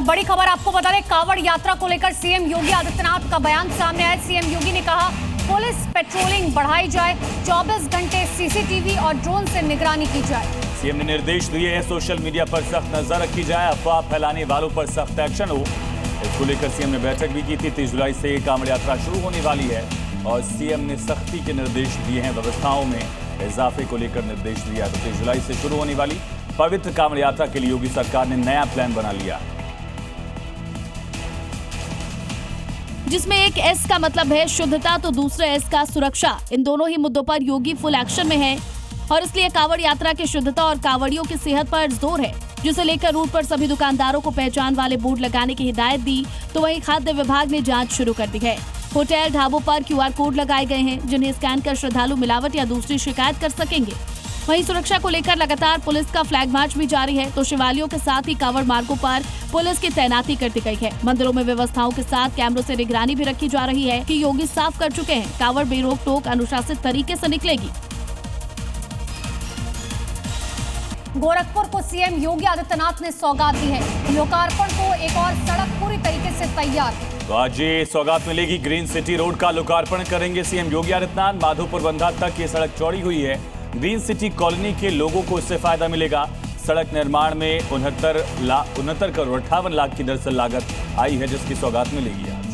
बड़ी खबर आपको बता दें, कांवड़ यात्रा को लेकर सीएम योगी आदित्यनाथ का बयान सामने आया। सीएम योगी ने कहा पुलिस पेट्रोलिंग बढ़ाई जाए, 24 घंटे सीसीटीवी और ड्रोन से निगरानी की जाए। सीएम ने निर्देश दिए हैं सोशल मीडिया पर सख्त नजर रखी जाए, अफवाह फैलाने वालों पर सख्त एक्शन हो। इसको लेकर सीएम ने बैठक भी की थी। 30 जुलाई से कांवड़ यात्रा शुरू होने वाली है और सीएम ने सख्ती के निर्देश दिए हैं। व्यवस्थाओं में इजाफे को लेकर निर्देश दिया। तो 30 जुलाई से शुरू होने वाली पवित्र कांवड़ यात्रा के लिए योगी सरकार ने नया प्लान बना लिया, जिसमें एक एस का मतलब है शुद्धता तो दूसरे एस का सुरक्षा। इन दोनों ही मुद्दों पर योगी फुल एक्शन में है और इसलिए कांवड़ यात्रा की शुद्धता और कांवड़ियों की सेहत पर जोर है, जिसे लेकर रूट पर सभी दुकानदारों को पहचान वाले बोर्ड लगाने की हिदायत दी। तो वहीं खाद्य विभाग ने जांच शुरू कर दी है। होटल ढाबों पर QR कोड लगाए गए हैं, जिन्हें स्कैन कर श्रद्धालु मिलावट या दूसरी शिकायत कर सकेंगे। वहीं सुरक्षा को लेकर लगातार पुलिस का फ्लैग मार्च भी जारी है। तो शिवालयों के साथ ही कांवड़ मार्गों पर पुलिस की तैनाती कर दी गई है। मंदिरों में व्यवस्थाओं के साथ कैमरों से निगरानी भी रखी जा रही है कि योगी साफ कर चुके हैं, कांवड़ बेरोक टोक अनुशासित तरीके से निकलेगी। गोरखपुर को सीएम योगी आदित्यनाथ ने सौगात दी है। लोकार्पण को एक और सड़क पूरी तरीके से तैयार। तो आज ये सौगात मिलेगी। ग्रीन सिटी रोड का लोकार्पण करेंगे सीएम योगी आदित्यनाथ। माधोपुर बंधा तक ये सड़क चौड़ी हुई है। ग्रीन सिटी कॉलोनी के लोगों को इससे फायदा मिलेगा। सड़क निर्माण में 69 करोड़ 58 लाख की दरअसल लागत आई है, जिसकी सौगात मिलेगी आज,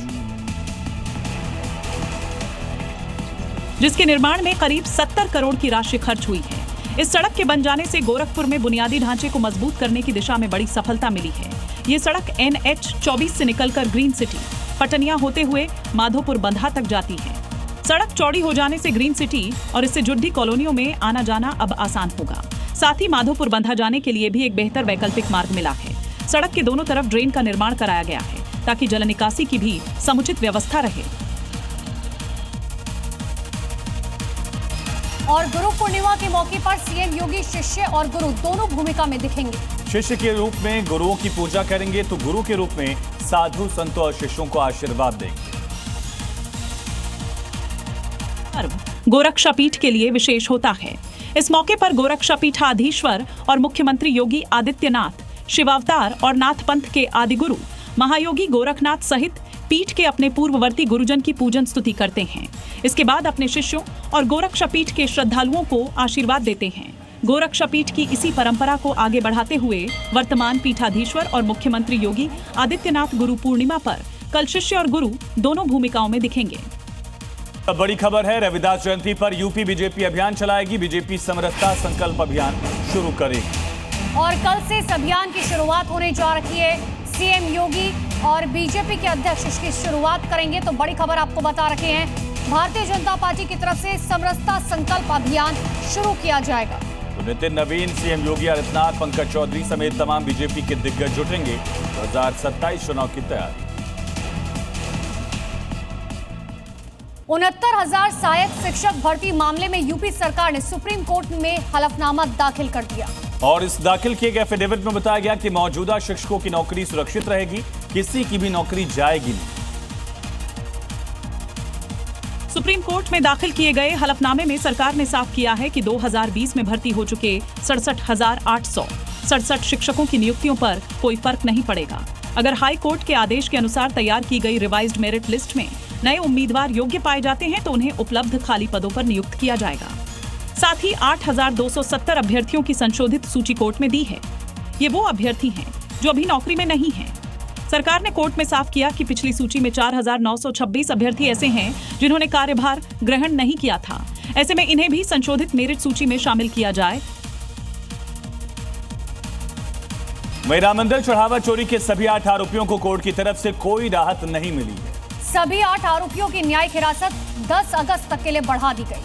जिसके निर्माण में करीब 70 करोड़ की राशि खर्च हुई है। इस सड़क के बन जाने से गोरखपुर में बुनियादी ढांचे को मजबूत करने की दिशा में बड़ी सफलता मिली है। ये सड़क NH 24 से निकलकर ग्रीन सिटी पटनिया होते हुए माधोपुर बंधा तक जाती है। सड़क चौड़ी हो जाने से ग्रीन सिटी और इससे जुड़ी कॉलोनियों में आना जाना अब आसान होगा। साथ ही माधोपुर बंधा जाने के लिए भी एक बेहतर वैकल्पिक मार्ग मिला है। सड़क के दोनों तरफ ड्रेन का निर्माण कराया गया है ताकि जल निकासी की भी समुचित व्यवस्था रहे। और गुरु पूर्णिमा के मौके पर सीएम योगी शिष्य और गुरु दोनों भूमिका में दिखेंगे। शिष्य के रूप में गुरुओं की पूजा करेंगे तो गुरु के रूप में साधु संतों और शिष्यों को आशीर्वाद देंगे। गोरक्षापीठ के लिए विशेष होता है। इस मौके पर गोरक्षापीठाधीश्वर और मुख्यमंत्री योगी आदित्यनाथ, शिवावतार और नाथ पंथ के आदि गुरु महायोगी गोरखनाथ सहित पीठ के अपने पूर्ववर्ती गुरुजन की पूजन स्तुति करते हैं। इसके बाद अपने शिष्यों और गोरक्षापीठ के श्रद्धालुओं को आशीर्वाद देते हैं। गोरक्षापीठ की इसी परंपरा को आगे बढ़ाते हुए वर्तमान पीठाधीश्वर और मुख्यमंत्री योगी आदित्यनाथ गुरु पूर्णिमा पर कल शिष्य और गुरु दोनों भूमिकाओं में दिखेंगे। अब बड़ी खबर है, रविदास जयंती पर यूपी बीजेपी अभियान चलाएगी। बीजेपी समरसता संकल्प अभियान शुरू करेगी और कल से इस अभियान की शुरुआत होने जा रही है। सीएम योगी और बीजेपी के अध्यक्ष इसकी शुरुआत करेंगे। तो बड़ी खबर आपको बता रखे हैं, भारतीय जनता पार्टी की तरफ से समरसता संकल्प अभियान शुरू किया जाएगा। तो नितिन नवीन, सीएम योगी आदित्यनाथ, पंकज चौधरी समेत तमाम बीजेपी के दिग्गज जुटेंगे 2027 चुनाव की तैयारी। 69,000 सहायक शिक्षक भर्ती मामले में यूपी सरकार ने सुप्रीम कोर्ट में हलफनामा दाखिल कर दिया और इस दाखिल किए गए एफिडेविट में बताया गया कि मौजूदा शिक्षकों की नौकरी सुरक्षित रहेगी, किसी की भी नौकरी जाएगी नहीं। सुप्रीम कोर्ट में दाखिल किए गए हलफनामे में सरकार ने साफ किया है कि 2020 में भर्ती हो चुके 67,867 शिक्षकों की नियुक्तियों पर कोई फर्क नहीं पड़ेगा। अगर हाई कोर्ट के आदेश के अनुसार तैयार की गई रिवाइज्ड मेरिट लिस्ट में नए उम्मीदवार योग्य पाए जाते हैं तो उन्हें उपलब्ध खाली पदों पर नियुक्त किया जाएगा। साथ ही 8,270 अभ्यर्थियों की संशोधित सूची कोर्ट में दी है। ये वो अभ्यर्थी हैं जो अभी नौकरी में नहीं हैं। सरकार ने कोर्ट में साफ किया कि पिछली सूची में 4,926 अभ्यर्थी ऐसे हैं जिन्होंने कार्यभार ग्रहण नहीं किया था। ऐसे में इन्हें भी संशोधित मेरिट सूची में शामिल किया जाए। वहीं राम मंदिर चढ़ावा चोरी के सभी 8 आरोपियों को कोर्ट की तरफ से कोई राहत नहीं मिली है। सभी 8 आरोपियों की न्यायिक हिरासत 10 अगस्त तक के लिए बढ़ा दी गई।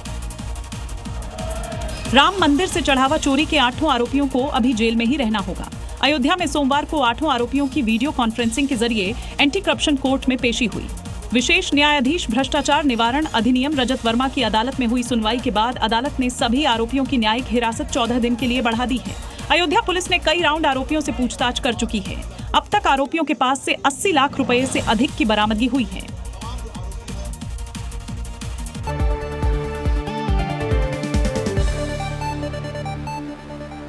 राम मंदिर से चढ़ावा चोरी के 8 आरोपियों को अभी जेल में ही रहना होगा। अयोध्या में सोमवार को 8 आरोपियों की वीडियो कॉन्फ्रेंसिंग के जरिए एंटी करप्शन कोर्ट में पेशी हुई। विशेष न्यायाधीश भ्रष्टाचार निवारण अधिनियम रजत वर्मा की अदालत में हुई सुनवाई के बाद अदालत ने सभी आरोपियों की न्यायिक हिरासत 14 दिन के लिए बढ़ा दी है। अयोध्या पुलिस ने कई राउंड आरोपियों से पूछताछ कर चुकी है। अब तक आरोपियों के पास से 80 लाख रुपए से अधिक की बरामदगी हुई है।